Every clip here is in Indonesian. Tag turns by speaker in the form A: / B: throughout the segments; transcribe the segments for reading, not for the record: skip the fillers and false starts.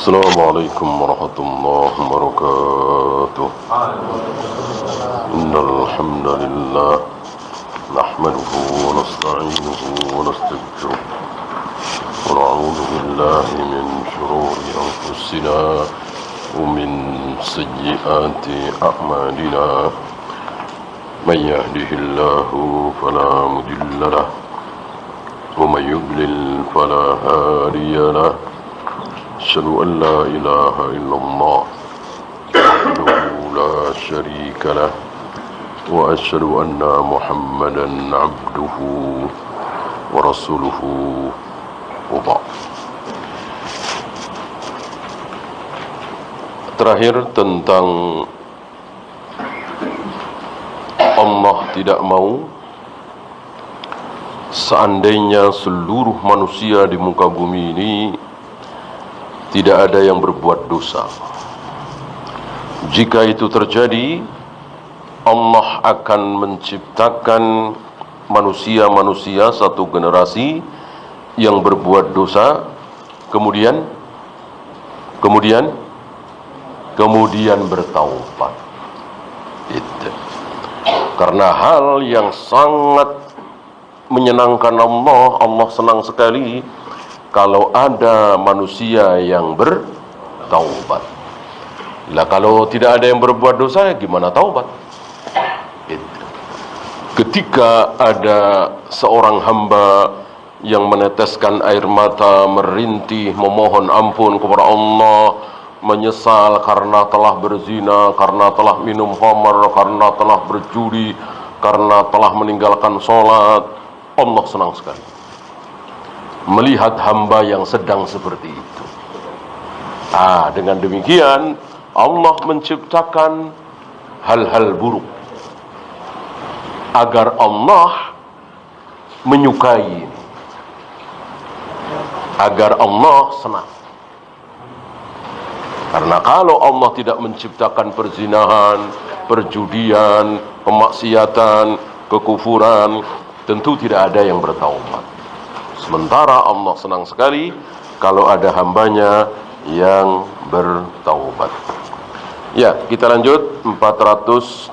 A: السلام عليكم ورحمة الله وبركاته. إن الحمد لله نحمده ونستعينه ونستغفره ونعوذ بالله من شرور أنفسنا ومن سيئات أعمالنا. من يهده الله فلا مضل له ومن يضلل فلا هادي له. أشهد أن لا إله إلا الله وحده لا شريك له وأشهد أن محمدا عبده ورسوله وبعد. Terakhir tentang Allah tidak mau seandainya seluruh manusia di muka bumi ini tidak ada yang berbuat dosa. Jika itu terjadi, Allah akan menciptakan manusia-manusia satu generasi yang berbuat dosa, kemudian bertaubat. Itu. Karena hal yang sangat menyenangkan Allah senang sekali kalau ada manusia yang bertaubat. Lah kalau tidak ada yang berbuat dosa, gimana taubat? Ketika ada seorang hamba yang meneteskan air mata, merintih, memohon ampun kepada Allah, menyesal karena telah berzina, karena telah minum khamar, karena telah berjudi, karena telah meninggalkan sholat, Allah senang sekali melihat hamba yang sedang seperti itu. Dengan demikian Allah menciptakan hal-hal buruk agar Allah menyukai, agar Allah senang. Karena kalau Allah tidak menciptakan perzinahan, perjudian, kemaksiatan, kekufuran, tentu tidak ada yang bertaubat. Sementara Allah senang sekali kalau ada hambanya yang bertaubat. Ya, kita lanjut 424.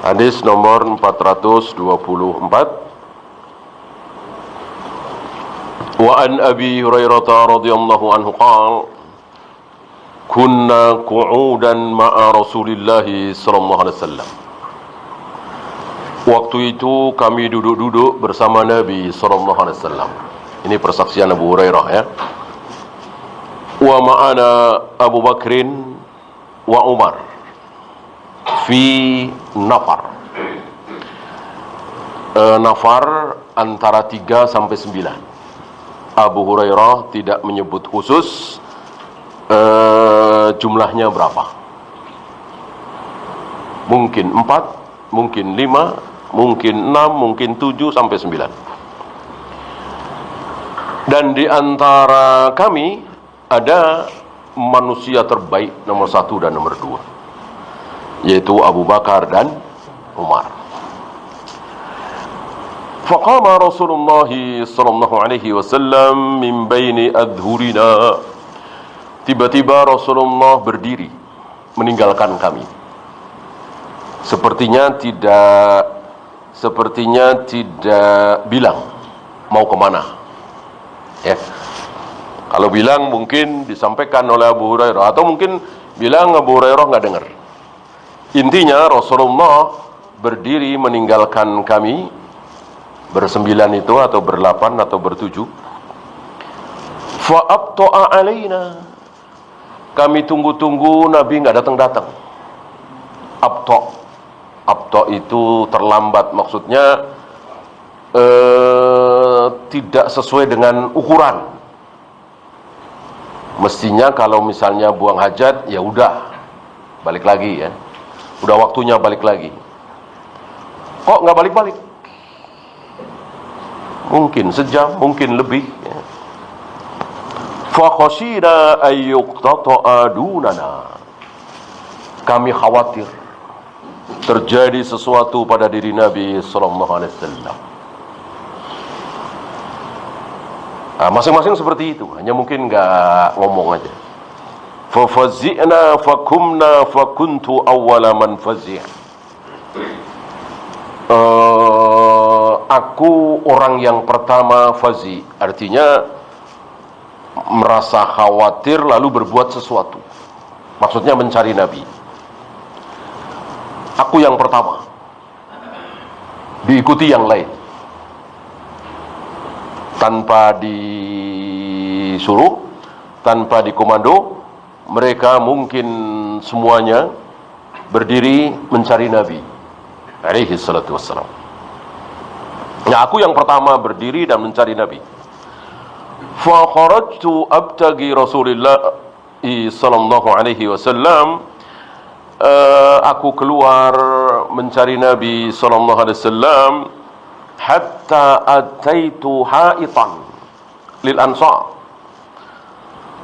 A: Hadis nomor 424. Wa an Abi Hurairah radhiyallahu anhu qala kunna qu'udan ma'a Rasulillah sallallahu alaihi wasallam. Waktu itu kami duduk-duduk bersama Nabi sallallahu alaihi wasallam. Ini persaksian Abu Hurairah ya. Wa ma'ana Abu Bakrin wa Umar fi nafar. Nafar antara 3 sampai 9. Abu Hurairah tidak menyebut khusus jumlahnya berapa. Mungkin 4, mungkin 5, mungkin 6, mungkin 7 sampai 9. Dan di antara kami ada manusia terbaik nomor 1 dan nomor 2, yaitu Abu Bakar dan Umar. Faqama Rasulullah sallallahu alaihi wasallam min baini adhurina. Tiba-tiba Rasulullah berdiri meninggalkan kami. Sepertinya tidak bilang mau kemana. Ya. Kalau bilang mungkin disampaikan oleh Abu Hurairah, atau mungkin bilang Abu Hurairah nggak dengar. Intinya Rasulullah berdiri meninggalkan kami bersembilan itu, atau berlapan, atau bertujuh. Fa abta'a alaina. Kami tunggu-tunggu, Nabi nggak datang-datang. Abta itu terlambat, maksudnya tidak sesuai dengan ukuran. Mestinya kalau misalnya buang hajat, ya udah balik lagi ya. Udah waktunya balik lagi. Kok nggak balik-balik? Mungkin sejam, mungkin lebih ya. Fa khashina ay yuqtata'a dunana. Kami khawatir terjadi sesuatu pada diri Nabi sallallahu alaihi wasallam. Masing-masing seperti itu, hanya mungkin nggak ngomong aja. Fafazi'na fakumna fakuntu awwala man fazi'. Aku orang yang pertama fazi, artinya merasa khawatir lalu berbuat sesuatu. Maksudnya mencari Nabi. Aku yang pertama, diikuti yang lain. Tanpa disuruh, tanpa dikomando, mereka mungkin semuanya berdiri mencari Nabi alaihi salatu wassalam. Nah, aku yang pertama berdiri dan mencari Nabi. Fa kharajtu abtagi Rasulillah sallallahu alaihi wasallam. Aku keluar mencari Nabi sallallahu alaihi wasallam hatta ataitu haitan lil ansar,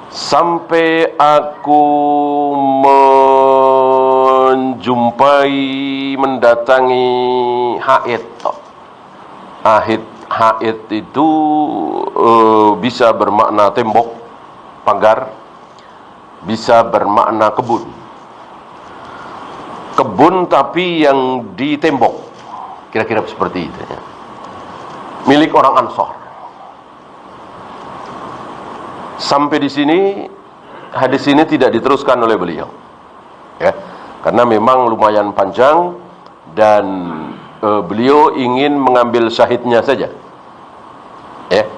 A: sampai aku mendatangi haid. Haid itu bisa bermakna tembok, pagar, bisa bermakna kebun. Kebun tapi yang ditembok, kira-kira seperti itu ya. Milik orang Ansor. Sampai di sini hadis ini tidak diteruskan oleh beliau, ya, karena memang lumayan panjang dan beliau ingin mengambil syahidnya saja, ya.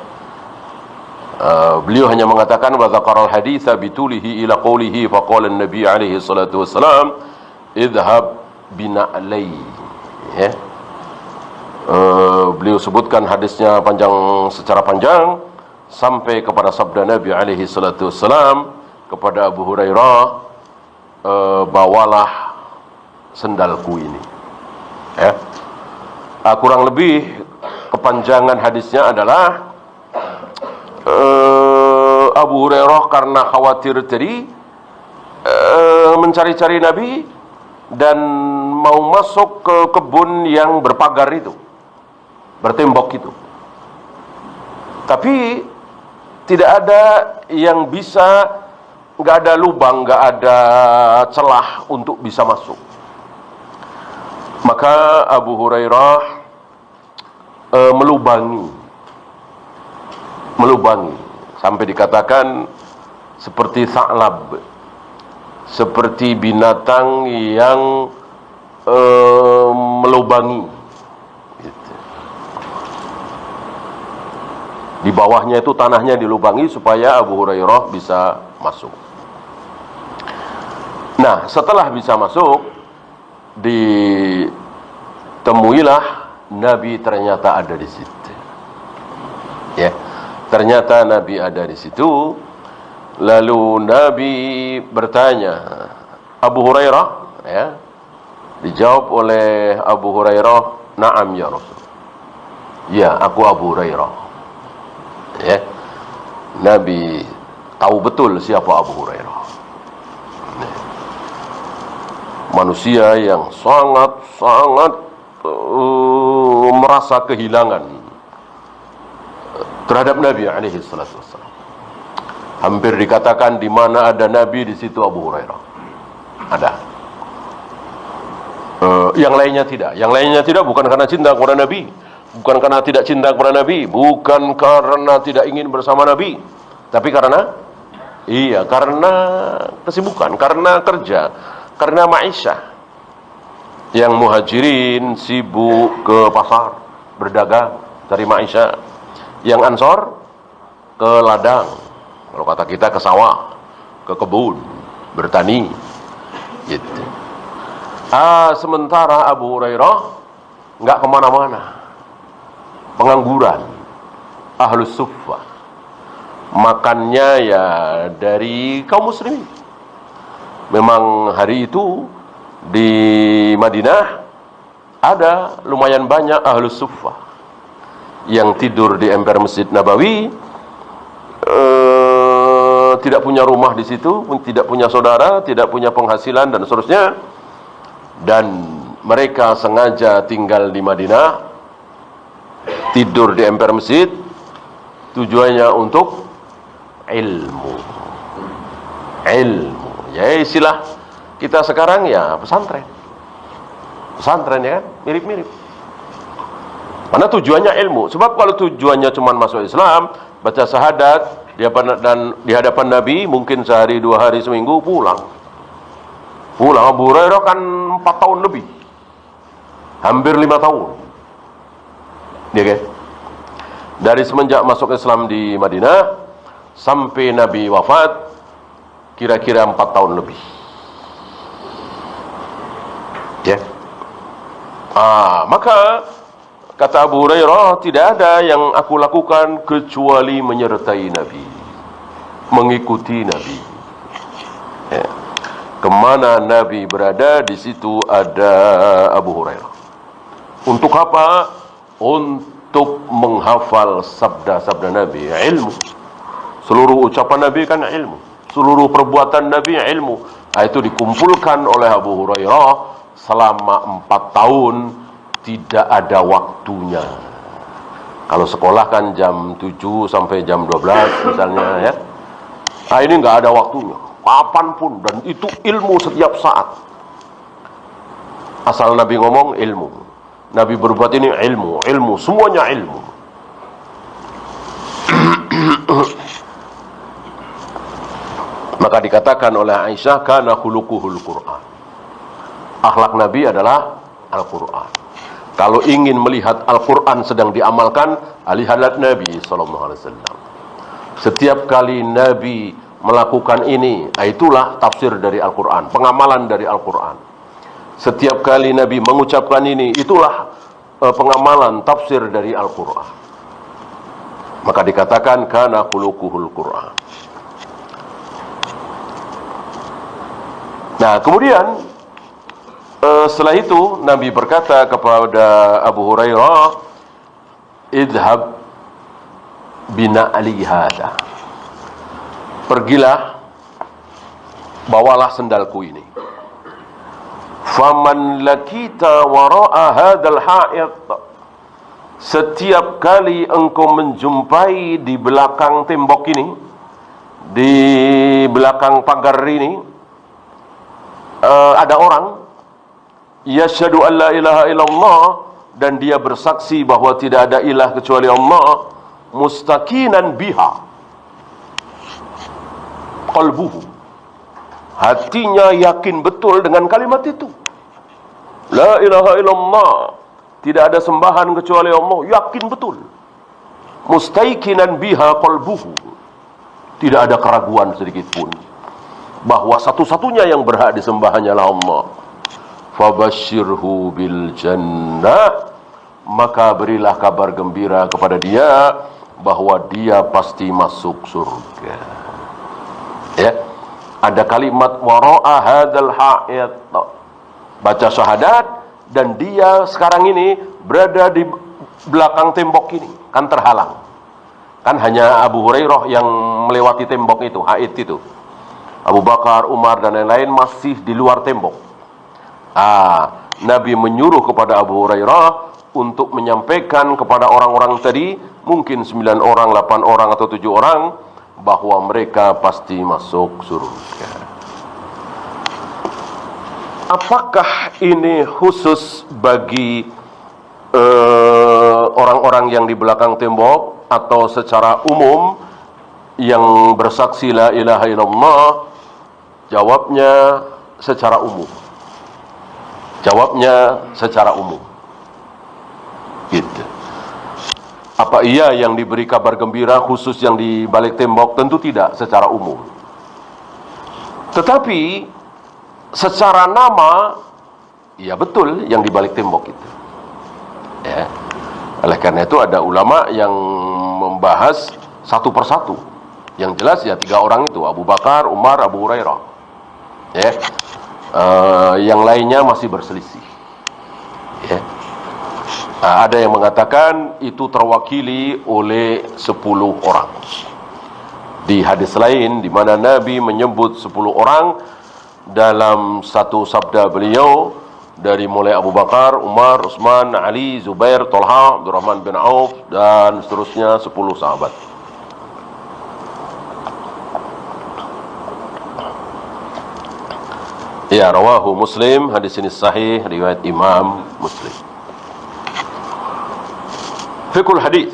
A: Beliau hanya mengatakan wa dzakara al-haditsa bitulihi ila qawlihi fa qala an-nabi alaihi salatu wassalam idhhab bina'lai, ya. Beliau sebutkan hadisnya secara panjang sampai kepada sabda Nabi alaihi salatu wassalam kepada Abu Hurairah, bawalah sendalku ini, ya. Kurang lebih kepanjangan hadisnya adalah Abu Hurairah karena khawatir tadi mencari-cari Nabi dan mau masuk ke kebun yang berpagar itu, bertembok itu, tapi tidak ada yang bisa, nggak ada lubang, nggak ada celah untuk bisa masuk. Maka Abu Hurairah melubangi sampai dikatakan seperti sa'lab, seperti binatang yang melubangi gitu. Di bawahnya itu tanahnya dilubangi supaya Abu Hurairah bisa masuk. Nah, setelah bisa masuk, ditemuilah Nabi ternyata ada di situ, ya. Ternyata Nabi ada di situ. Lalu Nabi bertanya, Abu Hurairah, ya. Dijawab oleh Abu Hurairah, "Na'am ya Rasul." Ya, aku Abu Hurairah. Ya. Nabi tahu betul siapa Abu Hurairah. Manusia yang sangat merasa kehilangan terhadap Nabi alaihi salatu wassalam. Hampir dikatakan di mana ada Nabi di situ Abu Hurairah ada. Yang lainnya tidak. Yang lainnya tidak bukan karena cinta kepada Nabi, bukan karena tidak cinta kepada Nabi, bukan karena tidak ingin bersama Nabi, tapi karena kesibukan, karena kerja, karena ma'isyah. Yang muhajirin sibuk ke pasar berdagang cari ma'isyah, yang ansor ke ladang, kalau kata kita ke sawah, ke kebun bertani gitu. Sementara Abu Hurairah nggak kemana-mana, pengangguran, ahlus suffah, makannya ya dari kaum muslimin. Memang hari itu di Madinah ada lumayan banyak ahlus suffah yang tidur di emper Masjid Nabawi, tidak punya rumah di situ, tidak punya saudara, tidak punya penghasilan dan seterusnya, dan mereka sengaja tinggal di Madinah, tidur di emper masjid tujuannya untuk ilmu. Ilmu. Ya istilah kita sekarang ya pesantren. Pesantren ya kan, mirip-mirip. Karena tujuannya ilmu. Sebab kalau tujuannya cuma masuk Islam, baca syahadat, dan di hadapan Nabi mungkin sehari, 2 hari, seminggu pulang. Abu Hurairah kan 4 tahun lebih, hampir 5 tahun. Ya kan? Dari semenjak masuk Islam di Madinah sampai Nabi wafat kira-kira 4 tahun lebih. Ya. Maka kata Abu Hurairah, tidak ada yang aku lakukan kecuali menyertai Nabi, mengikuti Nabi. Ya. Kemana Nabi berada, di situ ada Abu Hurairah. Untuk apa? Untuk menghafal sabda-sabda Nabi, ilmu. Seluruh ucapan Nabi kan ilmu, seluruh perbuatan Nabi ilmu. Itu dikumpulkan oleh Abu Hurairah selama 4 tahun. Tidak ada waktunya. Kalau sekolah kan jam 7 sampai jam 12 misalnya ya. Ini nggak ada waktunya, kapanpun, dan itu ilmu setiap saat. Asal Nabi ngomong ilmu, Nabi berbuat ini ilmu, semuanya ilmu. Maka dikatakan oleh Aisyah, kana khuluquhul Qur'an. Akhlak Nabi adalah Al-Qur'an. Kalau ingin melihat Al-Quran sedang diamalkan, lihatlah Nabi SAW. Setiap kali Nabi melakukan ini, itulah tafsir dari Al-Quran, pengamalan dari Al-Quran. Setiap kali Nabi mengucapkan ini, itulah pengamalan tafsir dari Al-Quran. Maka dikatakan kana khuluquhul Quran. Nah, kemudian setelah itu Nabi berkata kepada Abu Hurairah, idhab bina ali hada, pergilah, bawalah sendalku ini. Faman lakita wara'a hadal ha'id, setiap kali engkau menjumpai di belakang tembok ini, di belakang pagar ini, ada orang yashhadu an la ilaha illallah, dan dia bersaksi bahwa tidak ada ilah kecuali Allah, mustaqinan biha qalbuhu, hatinya yakin betul dengan kalimat itu, la ilaha illallah, tidak ada sembahan kecuali Allah, yakin betul, mustaqinan biha qalbuhu, tidak ada keraguan sedikit pun bahwa satu-satunya yang berhak disembah hanyalah Allah. Fabashirhu bil jannah, maka berilah kabar gembira kepada dia bahwa dia pasti masuk surga. Ya, ada kalimat wara'a hadzal ha'id, baca syahadat, dan dia sekarang ini berada di belakang tembok ini, kan terhalang. Kan hanya Abu Hurairah yang melewati tembok itu, ha'id itu. Abu Bakar, Umar dan lain-lain masih di luar tembok. Nabi menyuruh kepada Abu Hurairah untuk menyampaikan kepada orang-orang tadi, mungkin 9 orang, 8 orang atau 7 orang, bahwa mereka pasti masuk surga. Apakah ini khusus bagi orang-orang yang di belakang tembok, atau secara umum yang bersaksi la ilaha illallah? Jawabnya secara umum. Jawabnya secara umum. Gitu. Apa iya yang diberi kabar gembira khusus yang di balik tembok? Tentu tidak, secara umum. Tetapi secara nama, ya betul yang di balik tembok itu. Ya. Oleh karena itu ada ulama yang membahas satu persatu. Yang jelas ya 3 orang itu, Abu Bakar, Umar, Abu Hurairah. Ya. Yang lainnya masih berselisih. Ya. Ada yang mengatakan itu terwakili oleh 10 orang. Di hadis lain di mana Nabi menyebut 10 orang dalam satu sabda beliau, dari mulai Abu Bakar, Umar, Utsman, Ali, Zubair, Thalha, Abdurrahman bin Auf, dan seterusnya 10 sahabat. Ya, rawahu Muslim, hadis ini sahih riwayat Imam Muslim. Fiqhul hadis.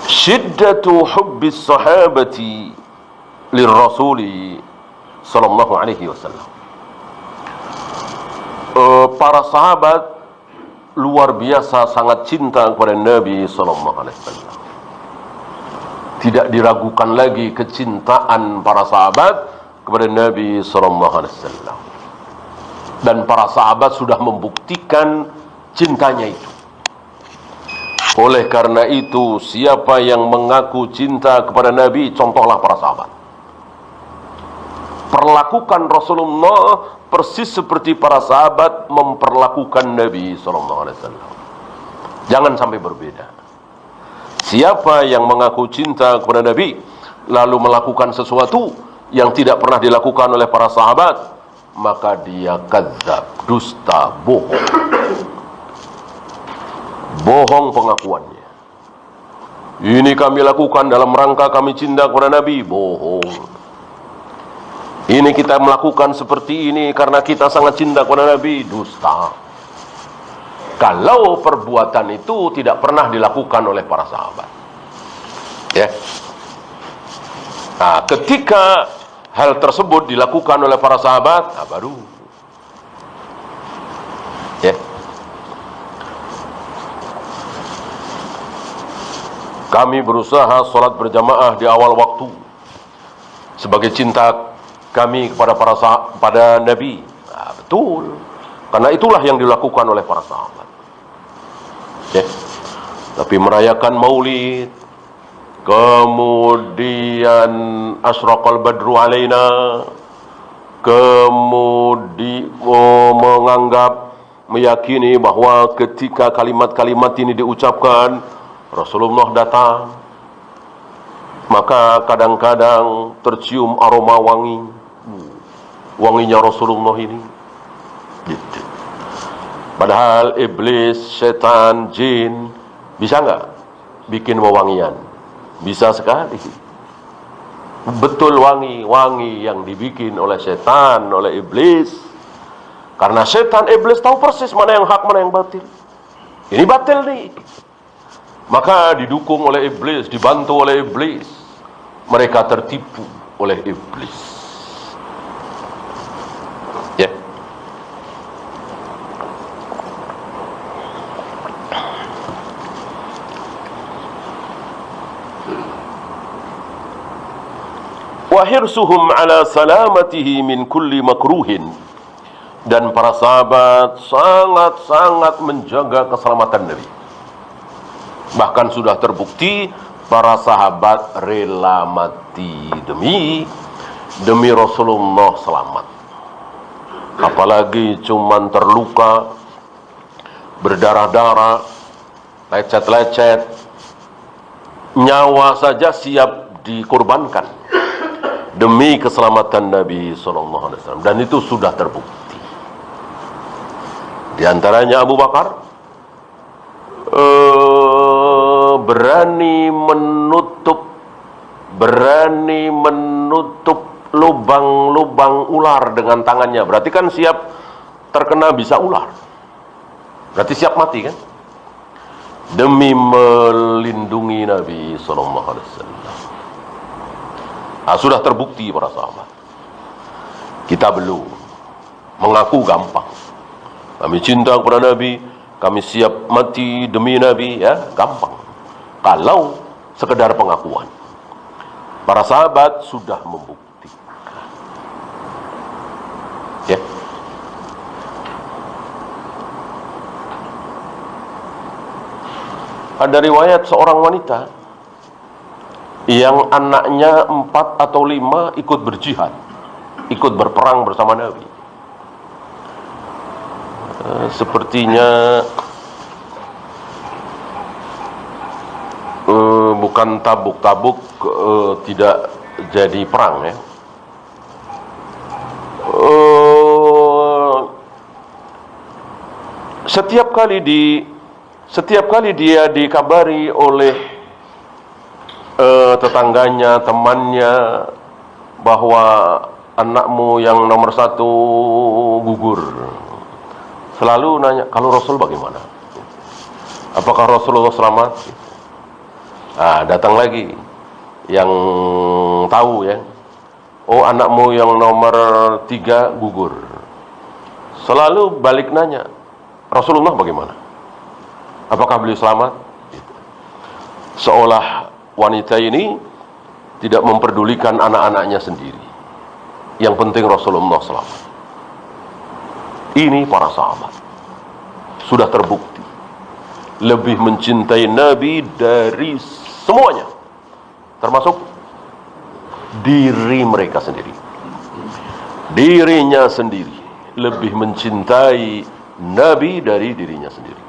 A: Syiddatu hubbis sahabati lirrasuli sallallahu alaihi wasallam. Para sahabat luar biasa sangat cinta kepada Nabi sallallahu alaihi wasallam. Tidak diragukan lagi kecintaan para sahabat kepada Nabi sallallahu alaihi wasallam. Dan para sahabat sudah membuktikan cintanya itu. Oleh karena itu, siapa yang mengaku cinta kepada Nabi, contohlah para sahabat. Perlakukan Rasulullah persis seperti para sahabat memperlakukan Nabi sallallahu alaihi wasallam. Jangan sampai berbeda. Siapa yang mengaku cinta kepada Nabi lalu melakukan sesuatu yang tidak pernah dilakukan oleh para sahabat, maka dia kadzab, dusta, bohong. Bohong pengakuannya. Ini kami lakukan dalam rangka kami cinta kepada Nabi, bohong. Ini kita melakukan seperti ini karena kita sangat cinta kepada Nabi, dusta. Kalau perbuatan itu tidak pernah dilakukan oleh para sahabat, ya. Nah, ketika hal tersebut dilakukan oleh para sahabat, nah baru, ya. Kami berusaha sholat berjamaah di awal waktu sebagai cinta kami kepada pada Nabi. Nah, betul, karena itulah yang dilakukan oleh para sahabat, ya. Tapi merayakan Maulid, kemudian asyraqal badru alaina, kemudian menganggap, meyakini bahwa ketika kalimat-kalimat ini diucapkan Rasulullah datang, maka kadang-kadang tercium aroma wangi, wanginya Rasulullah ini, gitu. Padahal iblis, setan, jin bisa nggak bikin wewangian? Bisa sekali. Betul, wangi yang dibikin oleh setan, oleh iblis. Karena setan, iblis tahu persis mana yang hak, mana yang batil. Ini batil nih. Maka didukung oleh iblis, dibantu oleh iblis. Mereka tertipu oleh iblis. Ya. Wa hirsuhum ala salamatihi min kulli makruhin. Dan para sahabat sangat-sangat menjaga keselamatan Nabi. Bahkan sudah terbukti para sahabat rela mati demi Rasulullah selamat. Apalagi cuman terluka, berdarah-darah, lecet-lecet, nyawa saja siap dikorbankan demi keselamatan Nabi SAW. Dan itu sudah terbukti. Di antaranya Abu Bakar berani menutup lubang-lubang ular dengan tangannya. Berarti kan siap terkena bisa ular. Berarti siap mati kan? Demi melindungi Nabi SAW. Nah, sudah terbukti para sahabat. Kita belum. Mengaku gampang. Kami cinta kepada Nabi, kami siap mati demi Nabi, ya, gampang. Kalau sekedar pengakuan. Para sahabat sudah membuktikan. Ya. Ada riwayat seorang wanita yang anaknya 4 atau 5 ikut berjihad, ikut berperang bersama Nabi. Sepertinya bukan Tabuk tidak jadi perang, ya. Setiap kali dia dikabari oleh tetangganya, temannya, bahwa anakmu yang nomor 1 gugur. Selalu nanya, kalau Rasul bagaimana? Apakah Rasulullah selamat? Datang lagi yang tahu ya. Oh, anakmu yang nomor 3 gugur. Selalu balik nanya, Rasulullah bagaimana? Apakah beliau selamat? Seolah wanita ini tidak memperdulikan anak-anaknya sendiri. Yang penting Rasulullah selamat. Ini para sahabat sudah terbukti lebih mencintai Nabi dari semuanya, termasuk diri mereka sendiri. Dirinya sendiri lebih mencintai Nabi dari dirinya sendiri.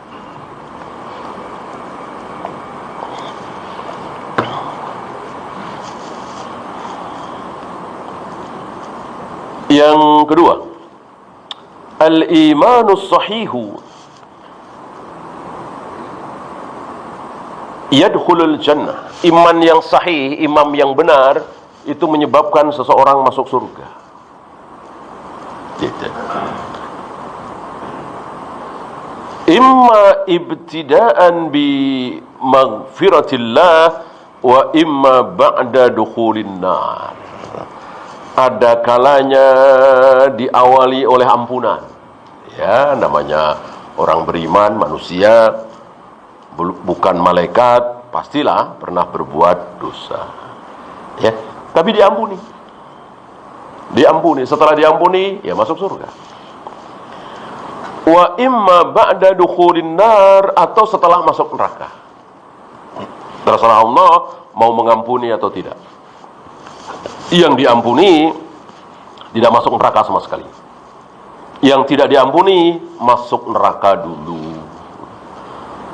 A: Yang kedua, al-imanus sahihu yadkhulul jannah. Iman yang sahih, iman yang benar, itu menyebabkan seseorang masuk surga. Gitu. Imma ibtida'an bi maghfiratillah wa imma ba'da dukhulin nar. Ada kalanya diawali oleh ampunan. Ya, namanya orang beriman, manusia, bukan malaikat, pastilah pernah berbuat dosa. Ya, tapi diampuni. Diampuni, setelah diampuni, ya masuk surga. Wa imma ba'da dukhulin nar, atau setelah masuk neraka. Terserah Allah mau mengampuni atau tidak. Yang diampuni tidak masuk neraka sama sekali. Yang tidak diampuni masuk neraka dulu.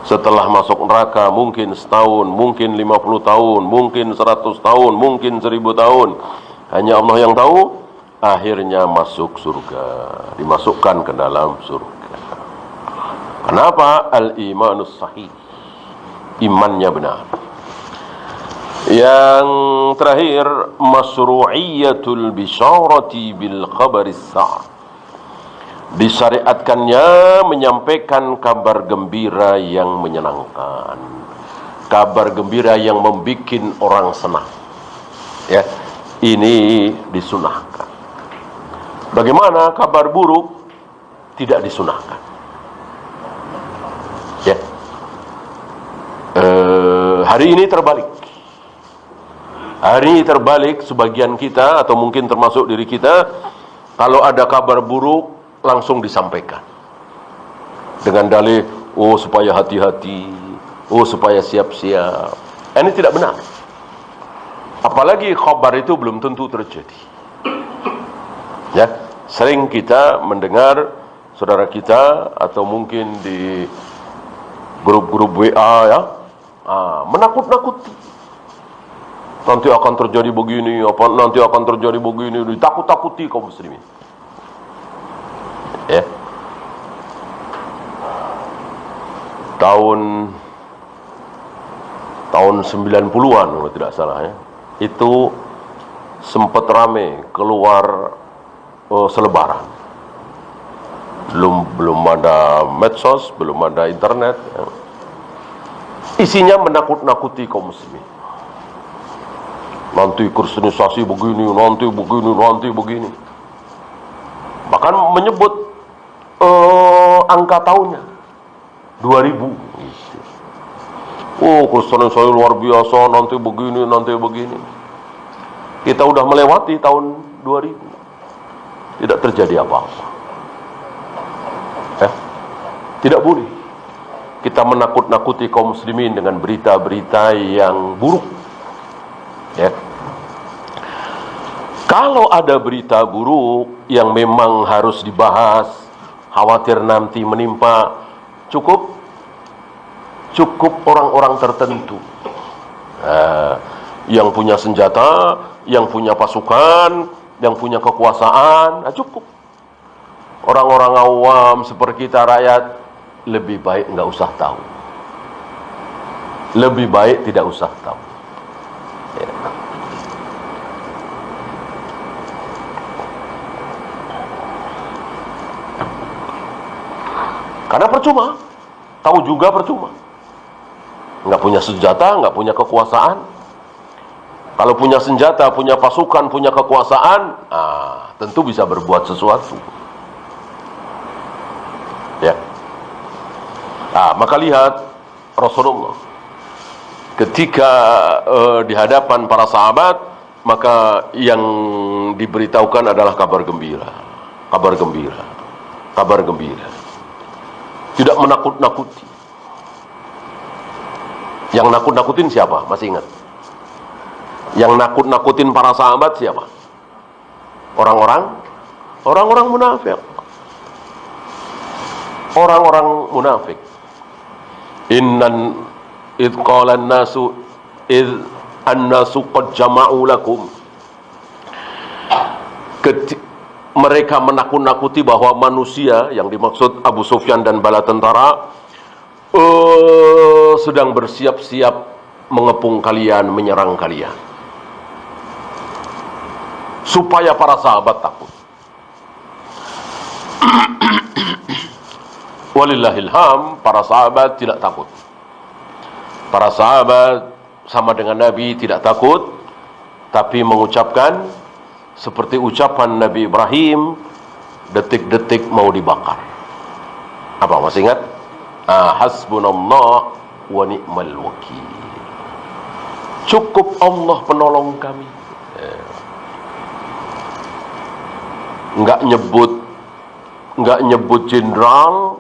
A: Setelah masuk neraka mungkin setahun, mungkin 50 tahun, mungkin 100 tahun, mungkin 1000 tahun. Hanya Allah yang tahu. Akhirnya masuk surga, dimasukkan ke dalam surga. Kenapa? Al-imanus sahih, imannya benar. Yang terakhir, masyru'iyatul bisyarati bil khabaris sa'. Disyariatkannya menyampaikan kabar gembira yang menyenangkan, kabar gembira yang membuat orang senang. Ya, ini disunahkan. Bagaimana kabar buruk tidak disunahkan? Ya, hari ini terbalik. Hari ini terbalik, sebagian kita atau mungkin termasuk diri kita, kalau ada kabar buruk langsung disampaikan dengan dalih, oh supaya hati-hati, oh supaya siap-siap. Ini tidak benar. Apalagi kabar itu belum tentu terjadi. Ya, sering kita mendengar saudara kita atau mungkin di grup-grup WA ya, menakut-nakuti. Nanti akan terjadi begini, nanti akan terjadi begini, ditakut-takuti kaum muslimin. Ya. Tahun 90-an kalau tidak salah ya. Itu sempat rame keluar selebaran. Belum ada medsos, belum ada internet ya. Isinya menakut-nakuti kaum muslimin. Nanti kristenisasi begini, nanti begini, nanti begini. Bahkan menyebut angka tahunnya 2000. Oh, kristenisasi luar biasa, nanti begini, nanti begini. Kita udah melewati tahun 2000. Tidak terjadi apa-apa. Tidak boleh kita menakut-nakuti kaum muslimin dengan berita-berita yang buruk. Ya. Kalau ada berita buruk yang memang harus dibahas, khawatir nanti menimpa, cukup orang-orang tertentu, yang punya senjata, yang punya pasukan, yang punya kekuasaan, cukup. Orang-orang awam seperti kita rakyat lebih baik nggak usah tahu, lebih baik tidak usah tahu. Ya. Karena percuma, tahu juga percuma. Nggak punya senjata, nggak punya kekuasaan. Kalau punya senjata, punya pasukan, punya kekuasaan, tentu bisa berbuat sesuatu. Ya. Maka lihat Rasulullah ketika di hadapan para sahabat, maka yang diberitahukan adalah kabar gembira. Kabar gembira. Kabar gembira. Tidak menakut-nakuti. Yang nakut-nakutin siapa? Masih ingat? Yang nakut-nakutin para sahabat siapa? Orang-orang munafik. Orang-orang munafik. Innan idh qala an-nasu idh an-nasu qad jama'u lakum. Mereka menakut-nakuti bahwa manusia, yang dimaksud Abu Sufyan dan bala tentara, sedang bersiap-siap mengepung kalian, menyerang kalian. Supaya para sahabat takut. Walillahilham, para sahabat tidak takut. Para sahabat sama dengan Nabi tidak takut, tapi mengucapkan seperti ucapan Nabi Ibrahim, detik-detik mau dibakar. Apa, masih ingat? Hasbunallah wa ni'mal wakil. Cukup Allah penolong kami. Nggak nyebut jenderal,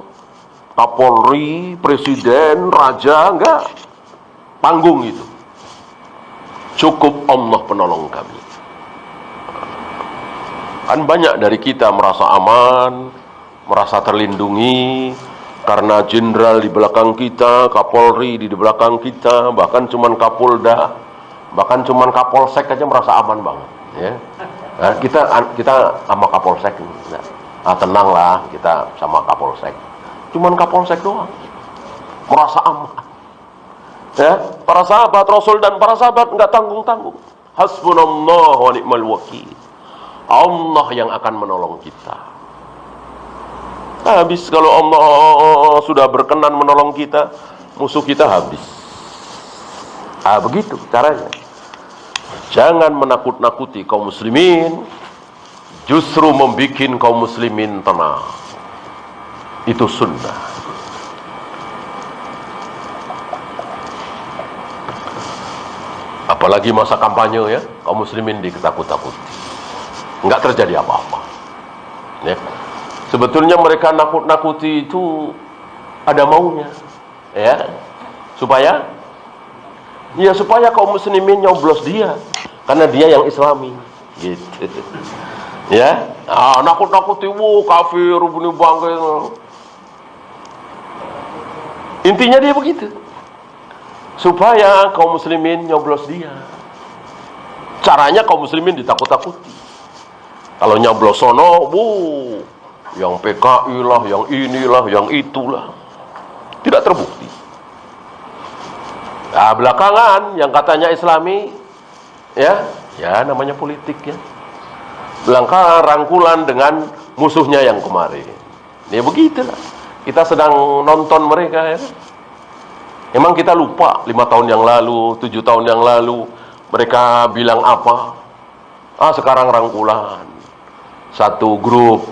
A: Kapolri, presiden, raja, enggak. Panggung itu. Cukup Allah penolong kami. Kan banyak dari kita merasa aman, merasa terlindungi, karena jenderal di belakang kita, Kapolri di belakang kita, bahkan cuman Kapolda, bahkan cuman Kapolsek aja merasa aman banget. Ya. Nah, kita sama Kapolsek, tenanglah kita sama Kapolsek. Cuman Kapolsek doang, merasa aman. Ya, para sahabat Rasul dan para sahabat nggak tanggung-tanggung. Hasbunallah wa ni'mal wakil. Allah yang akan menolong kita. Habis kalau Allah sudah berkenan menolong kita, musuh kita habis. Begitu caranya. Jangan menakut-nakuti kaum muslimin, justru membuat kaum muslimin tenang. Itu sunnah. Apalagi masa kampanye, ya, kaum muslimin ditakut-takuti. Enggak terjadi apa-apa. Ya. Sebetulnya mereka nakut-nakuti itu ada maunya, ya, supaya kaum muslimin nyoblos dia, karena dia yang Islami, gitu. Ya, nakut-nakuti, kafir, bunuh bangga. Intinya dia begitu, supaya kaum muslimin nyoblos dia. Caranya kaum muslimin ditakut-takuti. Kalau nyoblos sono, yang PKI lah, yang inilah, yang itulah, tidak terbukti. Nah, belakangan yang katanya Islami, ya namanya politik, ya. Belakangan rangkulan dengan musuhnya yang kemarin. Ya begitulah. Kita sedang nonton mereka, ya. Emang kita lupa 5 tahun yang lalu, 7 tahun yang lalu mereka bilang apa? Sekarang rangkulan satu grup.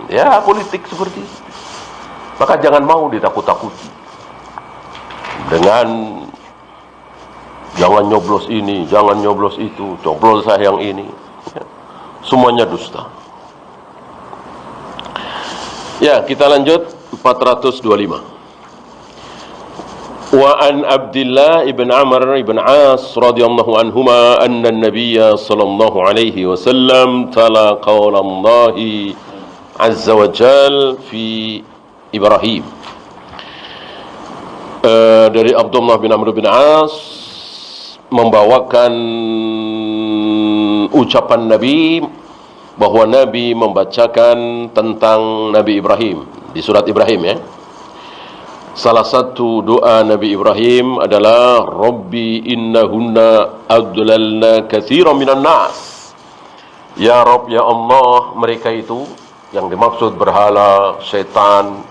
A: Ya, politik seperti itu. Maka jangan mau ditakut-takuti dengan jangan nyoblos ini, jangan nyoblos itu, coblos saya yang ini. Ya. Semuanya dusta. Ya, kita lanjut 425. Wa an Abdullah ibn Amr ibn As radhiyallahu anhuma anna an-nabiy sallallahu alaihi wasallam tala qaul Allah azza wa jal fi Ibrahim. Dari Abdullah bin Amr bin As membawakan ucapan Nabi bahwa Nabi membacakan tentang Nabi Ibrahim di surat Ibrahim, ya. Salah satu doa Nabi Ibrahim adalah Rabbi innahunna adlalna katsiran minan nas. Ya Rabb, ya Allah, mereka itu yang dimaksud berhala, setan,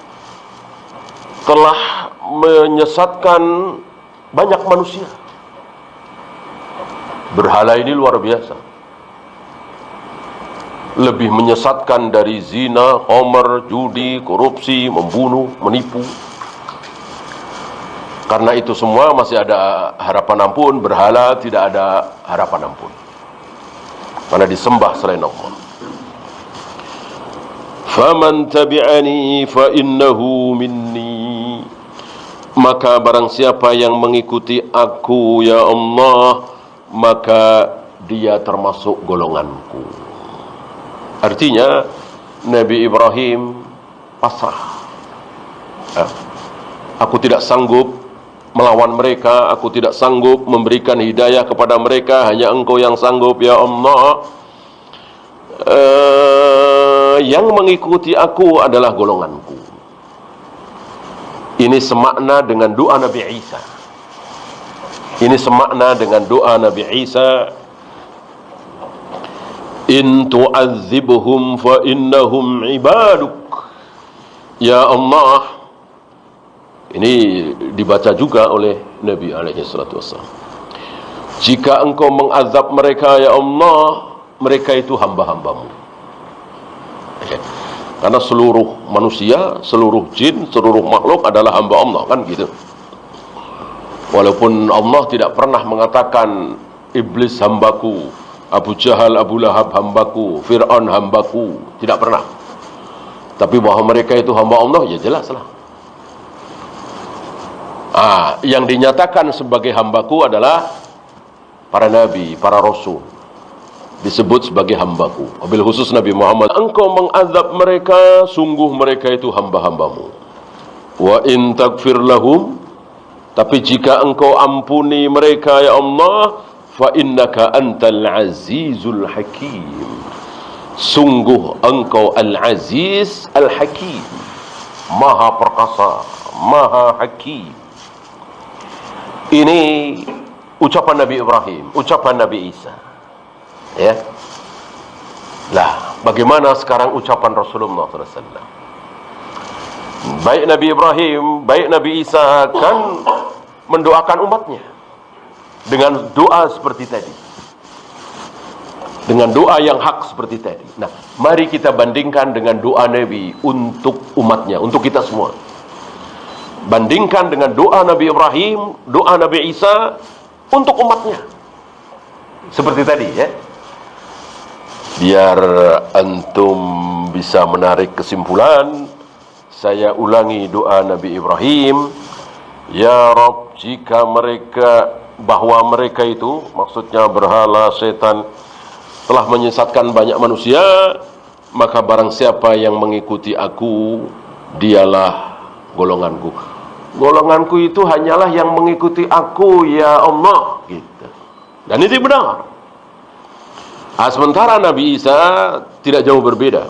A: telah menyesatkan banyak manusia. Berhala ini luar biasa, lebih menyesatkan dari zina, khamr, judi, korupsi, membunuh, menipu. Karena itu semua masih ada harapan ampun. Berhala tidak ada harapan ampun, karena disembah selain Allah. Faman tabi'ani fa innahu minni, maka barang siapa yang mengikuti aku ya Allah, maka dia termasuk golonganku. Artinya Nabi Ibrahim pasrah. Aku tidak sanggup melawan mereka, aku tidak sanggup memberikan hidayah kepada mereka, hanya Engkau yang sanggup ya Allah. Yang mengikuti aku adalah golonganku. Ini semakna dengan doa Nabi Isa. Ini semakna dengan doa Nabi Isa, in tu'adzibhum fa innahum ibaduk. Ya Allah, ini dibaca juga oleh Nabi alaihissalatu wassalam. Jika engkau mengazab mereka ya Allah, mereka itu hamba-hambamu. Karena seluruh manusia, seluruh jin, seluruh makhluk adalah hamba Allah, kan gitu. Walaupun Allah tidak pernah mengatakan iblis hambaku, Abu Jahal, Abu Lahab hambaku, Fir'aun hambaku, tidak pernah. Tapi bahwa mereka itu hamba Allah, ya jelaslah. Yang dinyatakan sebagai hambaku adalah para nabi, para rasul, disebut sebagai hambaku. Wabil khusus Nabi Muhammad, engkau mengazab mereka, sungguh mereka itu hamba-hambamu. Wa in tagfir lahum, tapi jika engkau ampuni mereka ya Allah, fa innaka antal azizul hakim, sungguh engkau al-aziz al-hakim, maha perkasa, maha hakim. Ini ucapan Nabi Ibrahim, ucapan Nabi Isa. Ya. Lah, bagaimana sekarang ucapan Rasulullah SAW? Baik Nabi Ibrahim, baik Nabi Isa kan mendoakan umatnya dengan doa seperti tadi, dengan doa yang hak seperti tadi. Nah, mari kita bandingkan dengan doa Nabi untuk umatnya, untuk kita semua. Bandingkan dengan doa Nabi Ibrahim, doa Nabi Isa untuk umatnya, seperti tadi ya. Biar antum bisa menarik kesimpulan, saya ulangi doa Nabi Ibrahim. Ya Rabb, jika mereka, bahwa mereka itu, maksudnya berhala, setan, telah menyesatkan banyak manusia, maka barang siapa yang mengikuti aku, dialah golonganku. Golonganku itu hanyalah yang mengikuti aku ya Allah, gitu. Dan itu benar. Sementara Nabi Isa tidak jauh berbeda.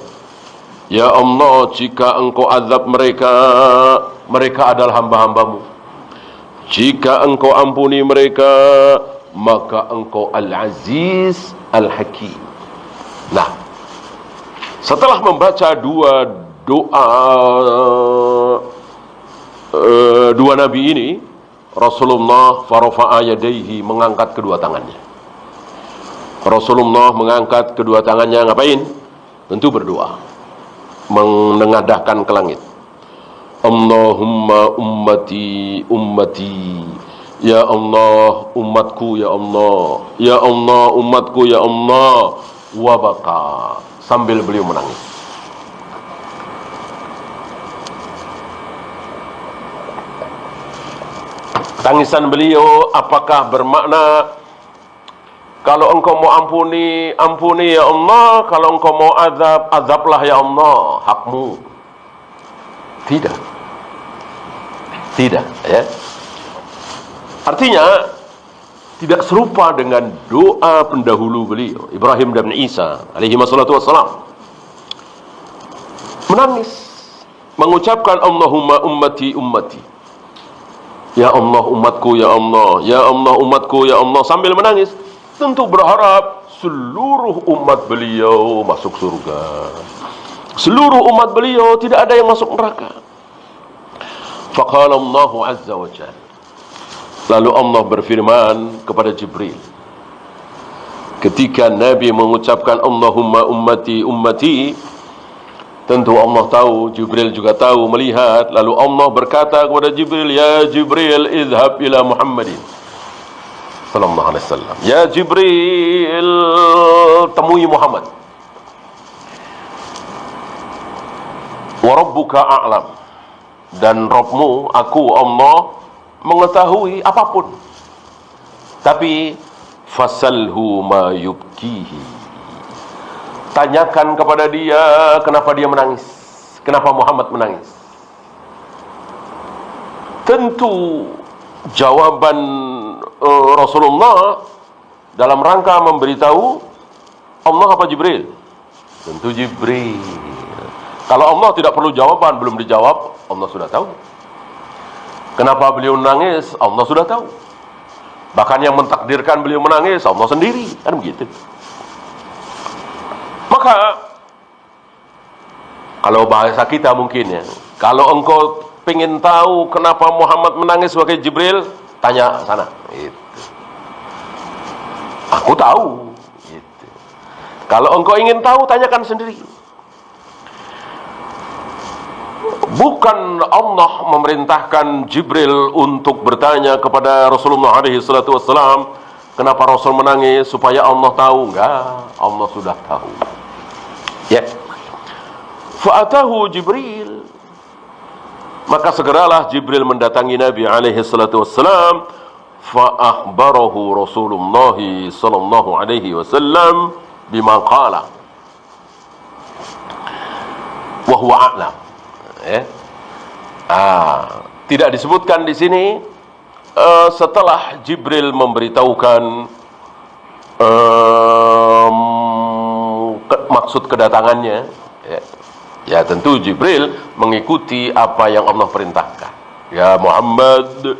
A: Ya Allah, jika engkau azab mereka, mereka adalah hamba-hambamu. Jika engkau ampuni mereka, maka engkau al-aziz al-hakim. Nah, setelah membaca dua doa dua nabi ini, Rasulullah farafa'a yadayhi, mengangkat kedua tangannya. Rasulullah mengangkat kedua tangannya, ngapain? Tentu berdoa, menengadahkan ke langit. Allahumma ummati ummati, ya Allah umatku ya Allah, ya Allah umatku ya Allah, wa baka, sambil beliau menangis. Tangisan beliau apakah bermakna kalau engkau mau ampuni, ampuni ya Allah, kalau engkau mau azab, azablah ya Allah, hakmu? Tidak. Tidak, ya. Artinya tidak serupa dengan doa pendahulu beliau, Ibrahim dan Isa alaihi wassalatu wassalam. Menangis, mengucapkan Allahumma ummati ummati, ya Allah umatku ya Allah, ya Allah umatku ya Allah, sambil menangis. Tentu berharap seluruh umat beliau masuk surga, seluruh umat beliau tidak ada yang masuk neraka. Faqala Allah azza wa jalla, lalu Allah berfirman kepada Jibril ketika Nabi mengucapkan Allahumma ummati ummati. Tentu Allah tahu, Jibril juga tahu, melihat. Lalu Allah berkata kepada Jibril, ya Jibril, idhab ila Muhammadin sallallahu alaihi wasallam. Ya Jibril, temui Muhammad. Wa rabbuka a'lam, dan Rabbmu, aku Allah, mengetahui apapun. Tapi fasalhu ma yubkihi, tanyakan kepada dia kenapa dia menangis, kenapa Muhammad menangis. Tentu jawaban Rasulullah dalam rangka memberitahu Allah apa Jibril? Tentu Jibril. Kalau Allah tidak perlu jawaban, belum dijawab, Allah sudah tahu. Kenapa beliau menangis, Allah sudah tahu. Bahkan yang mentakdirkan beliau menangis, Allah sendiri, kan begitu. Maka kalau bahasa kita mungkin ya, kalau engkau pengen tahu kenapa Muhammad menangis sebagai Jibril, tanya sana. Gitu. Aku tahu. Gitu. Kalau engkau ingin tahu, tanyakan sendiri. Bukan Allah memerintahkan Jibril untuk bertanya kepada Rasulullah SAW, kenapa Rasul menangis, supaya Allah tahu. Enggak, Allah sudah tahu. Ya. Fa'atahu Jibril, maka segeralah Jibril mendatangi Nabi SAW. Fa'akhbarahu Rasulullah sallallahu alaihi wasallam bima qala wa huwa a'lam. Tidak disebutkan di sini setelah Jibril memberitahukan maksud kedatangannya, ya tentu Jibril mengikuti apa yang Allah perintahkan. Ya Muhammad,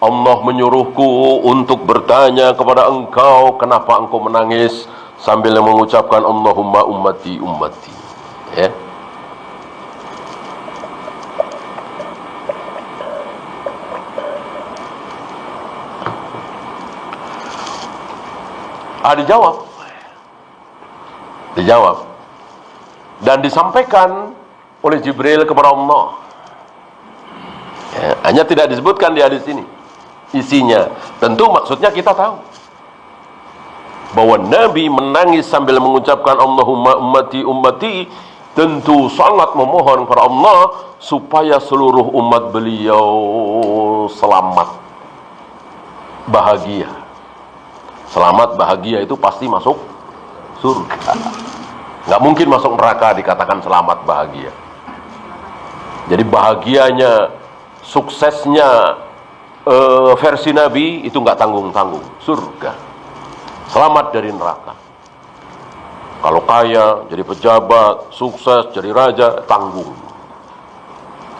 A: Allah menyuruhku untuk bertanya kepada engkau kenapa engkau menangis, sambil mengucapkan Allahumma ummati ummati. Ya. Dijawab dan disampaikan oleh Jibril kepada Allah. Ya, hanya tidak disebutkan di hadis ini isinya. Tentu maksudnya kita tahu bahwa Nabi menangis sambil mengucapkan Allahumma ummati ummati, tentu sangat memohon kepada Allah supaya seluruh umat beliau selamat, bahagia. Selamat bahagia itu pasti masuk surga. Nggak mungkin masuk neraka dikatakan selamat bahagia. Jadi bahagianya, suksesnya versi Nabi itu nggak tanggung-tanggung, surga. Selamat dari neraka. Kalau kaya, jadi pejabat, sukses, jadi raja, tanggung.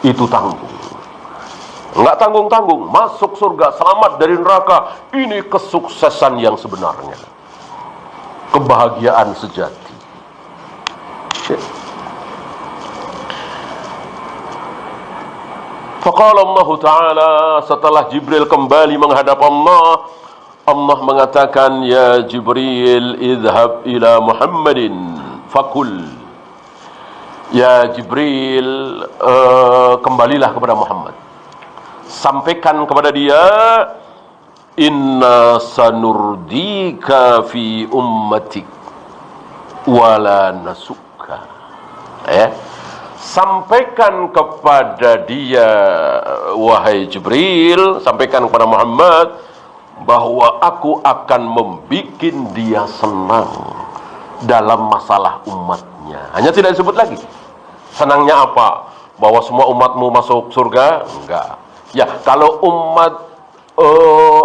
A: Itu tanggung. Nggak tanggung-tanggung, masuk surga, selamat dari neraka. Ini kesuksesan yang sebenarnya, kebahagiaan sejati. Faqala Allah Ta'ala, setelah Jibril kembali menghadap Allah, Allah mengatakan, ya Jibril, idhab ila Muhammadin fakul. Ya Jibril, kembalilah kepada Muhammad, sampaikan kepada dia, inna sanurdika fi ummatik wala nasuka. Sampaikan kepada dia, wahai Jibril, sampaikan kepada Muhammad bahwa aku akan membuat dia senang dalam masalah umatnya. Hanya tidak disebut lagi senangnya apa, bahwa semua umatmu masuk surga, enggak. Ya, kalau umat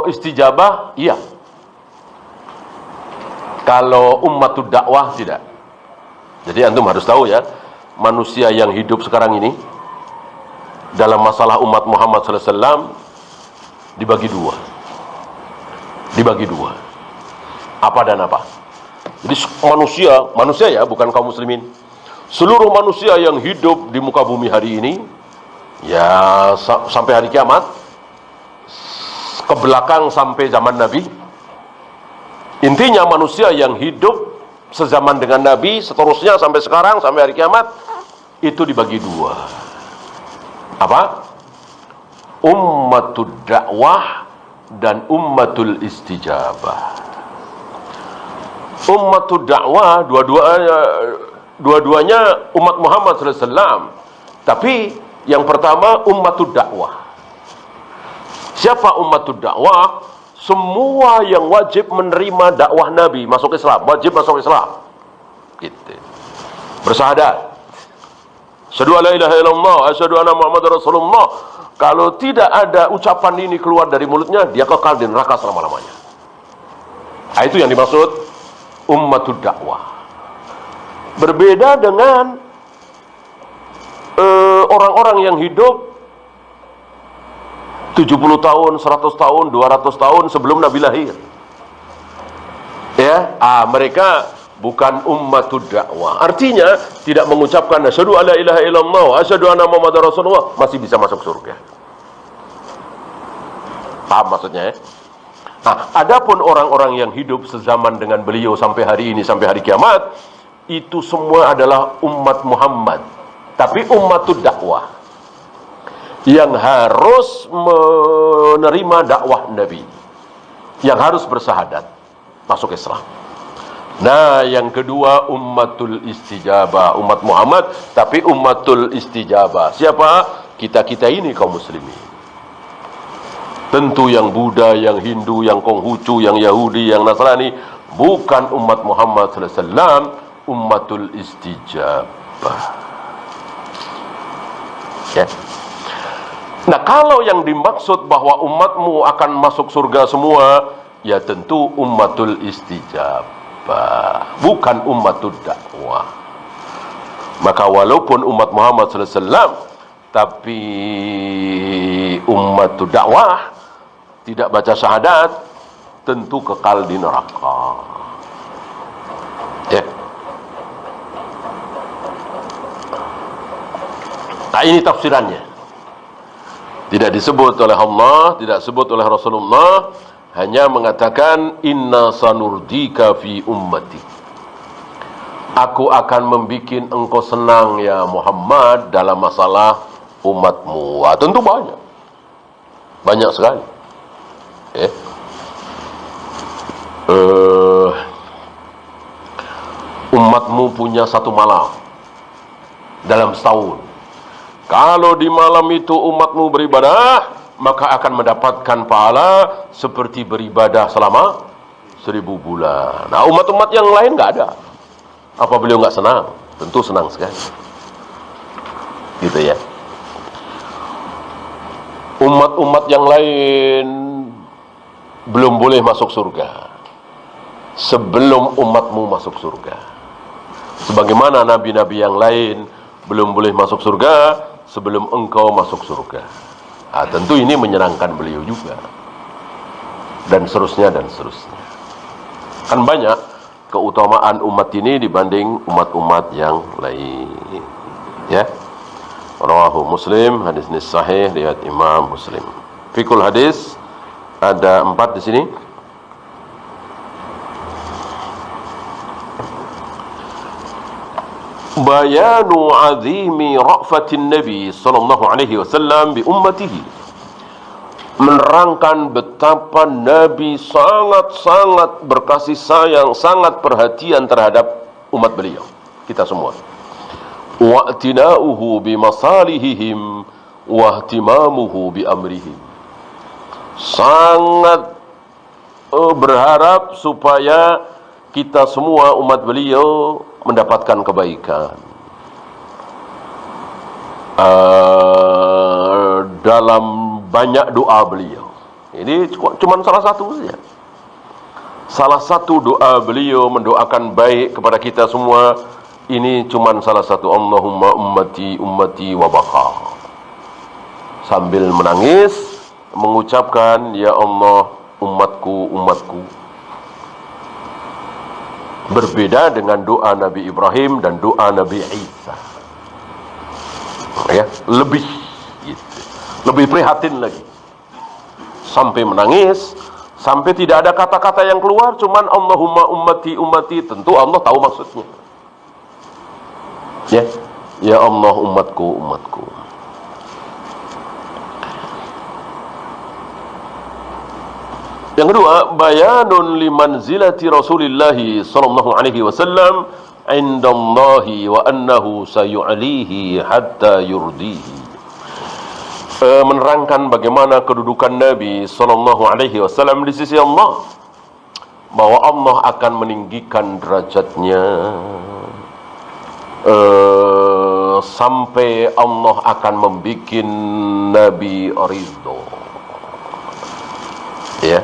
A: istijabah, iya. Kalau umatud dakwah, tidak. Jadi antum harus tahu ya, manusia yang hidup sekarang ini dalam masalah umat Muhammad SAW dibagi dua. Apa dan apa? Jadi manusia ya, bukan kaum muslimin. Seluruh manusia yang hidup di muka bumi hari ini Ya, sampai hari kiamat, ke belakang sampai zaman Nabi. Intinya manusia yang hidup sezaman dengan Nabi, seterusnya sampai sekarang, sampai hari kiamat, itu dibagi dua. Apa? Ummatul dakwah dan ummatul istijabah. Ummatul dakwah, dua-duanya umat Muhammad SAW. Tapi yang pertama ummatul dakwah. Siapa ummatul dakwah? Semua yang wajib menerima dakwah Nabi masuk Islam, wajib masuk Islam. Gitu. Bersyahadat. Asyhadu alla ilaha illallah, asyhadu anna Muhammadar Rasulullah. Kalau tidak ada ucapan ini keluar dari mulutnya, dia kekal di neraka selama-lamanya. Nah, itu yang dimaksud ummatul dakwah. Berbeda dengan orang-orang yang hidup 70 tahun, 100 tahun, 200 tahun sebelum Nabi lahir. Ya, mereka bukan ummatul dakwah. Artinya tidak mengucapkan asyhadu alla ilaha illallah, asyhadu anna Muhammadar Rasulullah, masih bisa masuk surga. Paham maksudnya ya? Nah, adapun orang-orang yang hidup sezaman dengan beliau sampai hari ini, sampai hari kiamat, itu semua adalah umat Muhammad. Tapi ummatul dakwah, yang harus menerima dakwah Nabi, yang harus bersyahadat, masuk Islam. Nah, yang kedua ummatul istijabah, umat Muhammad tapi ummatul istijabah. Siapa? Kita ini kaum muslimin. Tentu yang Buddha, yang Hindu, yang Konghucu, yang Yahudi, yang Nasrani bukan umat Muhammad sallallahu alaihi wasallam, ummatul istijabah. Ya. Nah, kalau yang dimaksud bahwa umatmu akan masuk surga semua, ya tentu ummatul istijabah, bukan ummatul dakwah. Maka walaupun umat Muhammad sallallahu alaihi wasallam, tapi ummatul dakwah, tidak baca syahadat, tentu kekal di neraka. Ya. Nah, ini tafsirannya. Tidak disebut oleh Allah, tidak disebut oleh Rasulullah, hanya mengatakan inna sanurdika fi ummati. Aku akan membikin engkau senang ya Muhammad dalam masalah umatmu. Wah, tentu banyak. Banyak sekali. Umatmu punya satu malam dalam setahun. Kalau di malam itu umatmu beribadah, maka akan mendapatkan pahala seperti beribadah selama 1000 bulan. Nah, umat-umat yang lain nggak ada. Apa beliau nggak senang? Tentu senang sekali. Gitu ya. Umat-umat yang lain belum boleh masuk surga sebelum umatmu masuk surga. Sebagaimana nabi-nabi yang lain belum boleh masuk surga sebelum engkau masuk surga. Nah, tentu ini menyenangkan beliau juga. Dan seterusnya dan seterusnya. Kan banyak keutamaan umat ini dibanding umat-umat yang lain. Ya. Rawahu Muslim, hadis ini sahih riwayat Imam Muslim. Fikul hadis ada 4 di sini. Bayanu azimi ra'fatin Nabi sallallahu alaihi wasallam bi ummatihi. Menerangkan betapa Nabi sangat-sangat berkasih sayang, sangat perhatian terhadap umat beliau, kita semua. Wa'tina'uhu bi masalihihim wa ihtimamuhu bi amrihim. Sangat berharap supaya kita semua umat beliau mendapatkan kebaikan. Dalam banyak doa beliau. Ini cuma salah satu saja. Salah satu doa beliau mendoakan baik kepada kita semua. Ini cuma salah satu. Allahumma ummati ummati wa baqa. Sambil menangis mengucapkan, ya Allah, umatku umatku. Berbeda dengan doa Nabi Ibrahim dan doa Nabi Isa. Ya, lebih gitu. lebih prihatin lagi, sampai menangis, sampai tidak ada kata-kata yang keluar, cuman Allahumma ummati ummati. Tentu Allah tahu maksudnya. Ya Allah, umatku umatku. Yang kedua, bayanun limanzilati Rasulillah sallallahu alaihi wasallam indallahi wa annahu sayu'alihi hatta yurdihi. Menerangkan bagaimana kedudukan Nabi sallallahu alaihi wasallam di sisi Allah, bahwa Allah akan meninggikan derajatnya sampai Allah akan membikin Nabi ridho. Ya.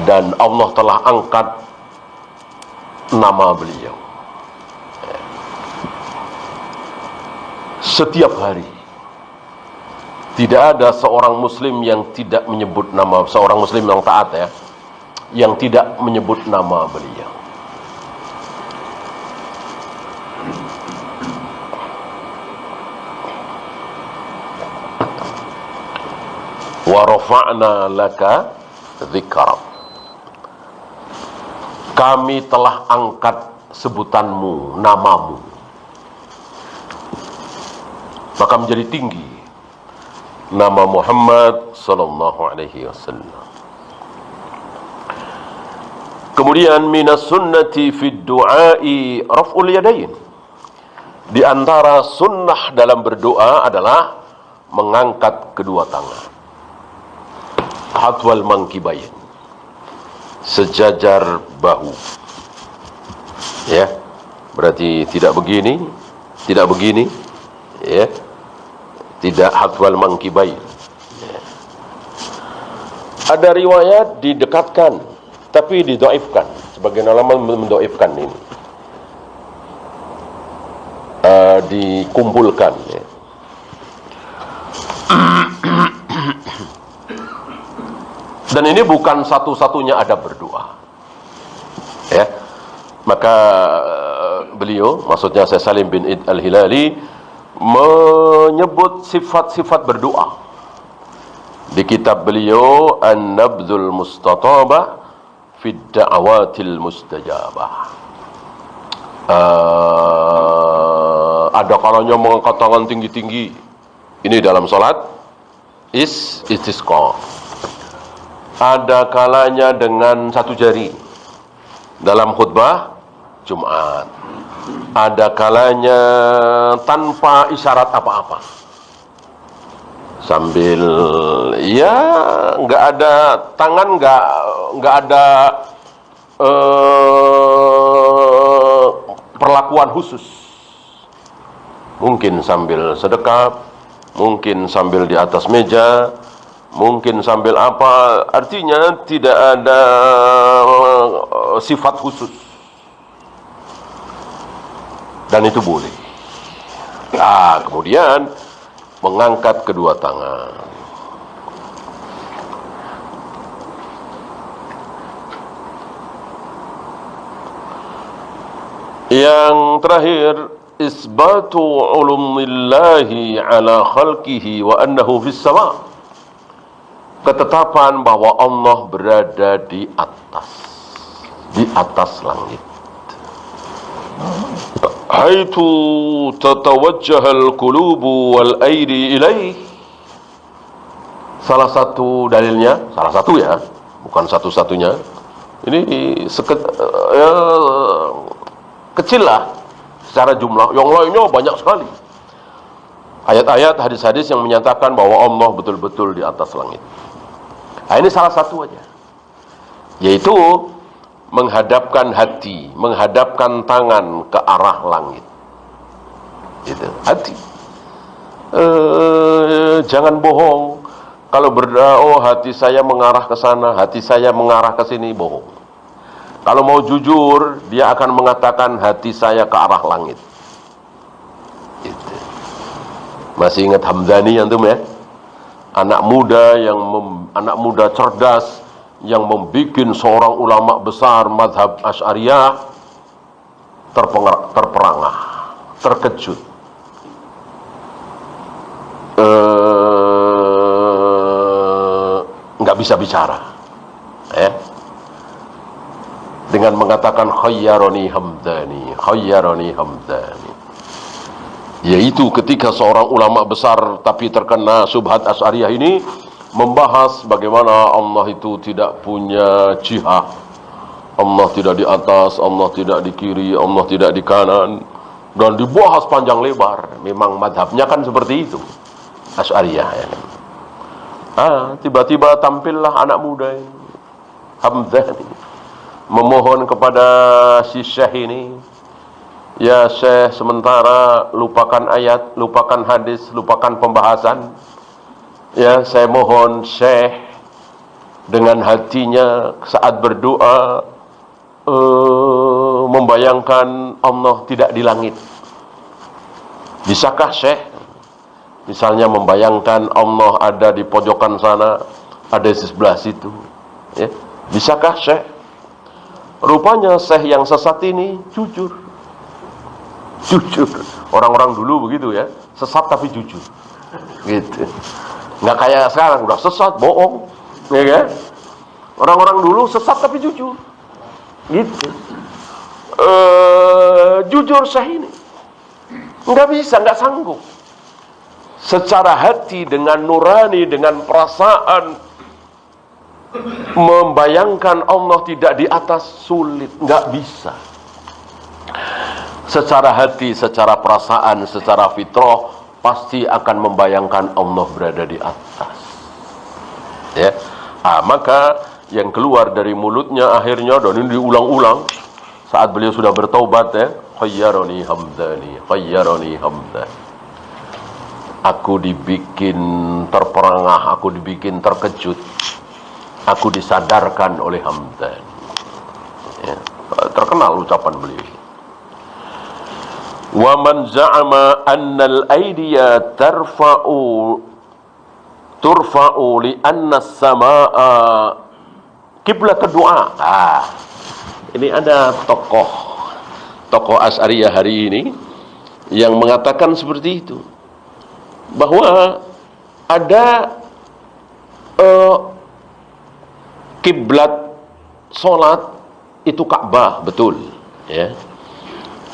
A: Dan Allah telah angkat nama beliau setiap hari. Tidak ada seorang muslim yang tidak menyebut nama, seorang muslim yang taat ya, yang tidak menyebut nama beliau. Wa rafa'na laka dzikrak. Kami telah angkat sebutanmu, namamu, maka menjadi tinggi nama Muhammad sallallahu alaihi wasallam. Kemudian minas sunnati fid du'ai raf'ul yadain. Di antara sunnah dalam berdoa adalah mengangkat kedua tangan. Hatwal mankibain, sejajar bahu. Ya, berarti tidak begini, tidak begini, ya, tidak hatwal mankibain. Ya. Ada riwayat didekatkan, tapi didoifkan. Sebagian ulama mendoifkan ini, dikumpulkan. Ya. Dan ini bukan satu-satunya adab berdoa. Ya. Maka beliau, maksudnya Syekh Salim bin Id Al-Hilali, menyebut sifat-sifat berdoa di kitab beliau An-Nabdhul Mustatabah fi Da'awatil Mustajabah. Ada kalanya mengangkat tangan tinggi-tinggi. Ini dalam salat istisqa. Ada kalanya dengan satu jari dalam khutbah Jumat. Ada kalanya tanpa isyarat apa-apa, sambil ya nggak ada tangan, nggak ada perlakuan khusus. Mungkin sambil sedekap, mungkin sambil di atas meja, mungkin sambil apa, artinya tidak ada sifat khusus. Dan itu boleh. Nah, kemudian mengangkat kedua tangan. Yang terakhir, isbatu ulumillahi ala khalqihi wa annahu fis sama'. Ketetapan bahwa Allah berada di atas langit. Haitu tatawajjahal qulubu wal aidi ilaih. Salah satu dalilnya, salah satu ya, bukan satu-satunya. Ini kecil lah secara jumlah, yang lainnya banyak sekali. Ayat-ayat, hadis-hadis yang menyatakan bahwa Allah betul-betul di atas langit. Nah, ini salah satu aja, yaitu menghadapkan hati, menghadapkan tangan ke arah langit. Itu hati. Jangan bohong. Kalau berdoa, oh hati saya mengarah ke sana, hati saya mengarah ke sini, bohong. Kalau mau jujur, dia akan mengatakan hati saya ke arah langit. Itu. Masih ingat Hamdani antum ya? Anak muda cerdas yang membuat seorang ulama besar mazhab Asy'ariyah terperangah, terkejut. nggak bisa bicara, ya, dengan mengatakan khayyarani hamdani, yaitu ketika seorang ulama besar tapi terkena syubhat Asy'ariyah ini membahas bagaimana Allah itu tidak punya jihah, Allah tidak di atas, Allah tidak di kiri, Allah tidak di kanan, dan dibahas panjang lebar. Memang madhabnya kan seperti itu, Asy'ariyah, ya. Tiba-tiba tampillah anak muda ini, Hamdani, memohon kepada si Syekh ini, ya Syekh, sementara lupakan ayat, lupakan hadis, lupakan pembahasan, ya saya mohon Syekh dengan hatinya saat berdoa membayangkan Allah tidak di langit. Bisakah Syekh misalnya membayangkan Allah ada di pojokan sana, ada di sebelah situ, ya? Bisakah Syekh? Rupanya Syekh yang sesat ini jujur. Orang-orang dulu begitu, ya, sesat tapi jujur, gitu. Nggak kayak sekarang udah sesat bohong, ya kan? Orang-orang dulu sesat tapi jujur, gitu. Jujur Syekh ini nggak bisa, nggak sanggup secara hati dengan nurani, dengan perasaan membayangkan Allah tidak di atas, sulit, nggak bisa. Secara hati, secara perasaan, secara fitrah pasti akan membayangkan Allah berada di atas, ya. Maka yang keluar dari mulutnya akhirnya, dan ini diulang-ulang saat beliau sudah bertaubat, ya, khayyarani hamdani, aku dibikin terperangah, aku dibikin terkejut, aku disadarkan oleh Hamdan, ya. Terkenal ucapan beliau. Wa man za'ama anna al-aydiya turfa'u li anna as-samaa'a qiblat ad-du'a. Ini ada tokoh Asy'ariyah hari ini yang mengatakan seperti itu, bahwa ada kiblat solat itu Ka'bah, betul, ya.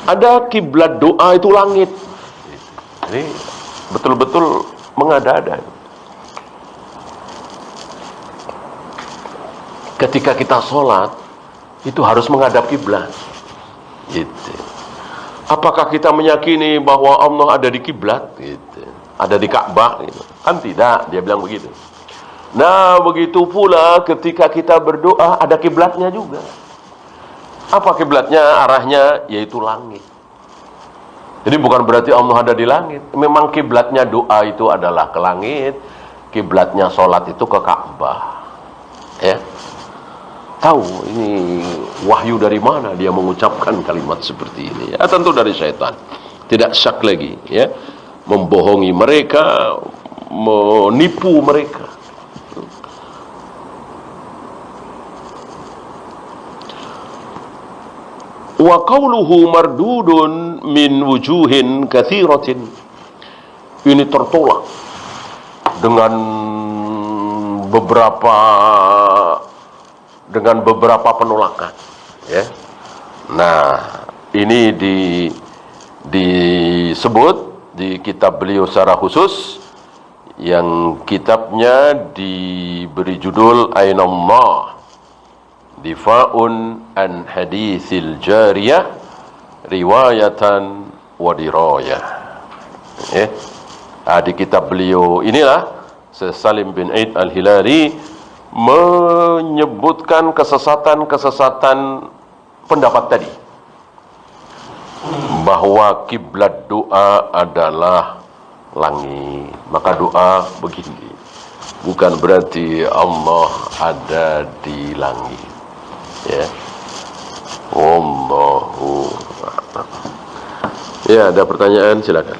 A: Ada kiblat doa itu langit. Ini betul-betul mengada-ada. Ketika kita sholat itu harus menghadap kiblat, gitu. Apakah kita meyakini bahwa Allah ada di kiblat, gitu, ada di Ka'bah, gitu? Kan tidak, dia bilang begitu. Nah, begitu pula ketika kita berdoa ada kiblatnya juga. Apa kiblatnya? Arahnya yaitu langit. Jadi bukan berarti Allah ada di langit. Memang kiblatnya doa itu adalah ke langit, kiblatnya sholat itu ke Ka'bah, ya. Tahu ini wahyu dari mana dia mengucapkan kalimat seperti ini, ya? Tentu dari syaitan, tidak syak lagi, ya, membohongi mereka, menipu mereka. Wa qawluhu mardudun min wujuhin katsiratin. Ini tertolak dengan beberapa penolakan, ya. Nah, ini disebut di kitab beliau secara khusus, yang kitabnya diberi judul Ainallah Difa'un an haditsil jariyah riwayatan wa dirayah, ya. Di kitab beliau inilah Salim bin Aid al-Hilali menyebutkan kesesatan pendapat tadi, bahwa kiblat doa adalah langit. Maka doa begini, bukan berarti Allah ada di langit, ya. Wallahu a'lam. Ya, ada pertanyaan, silakan.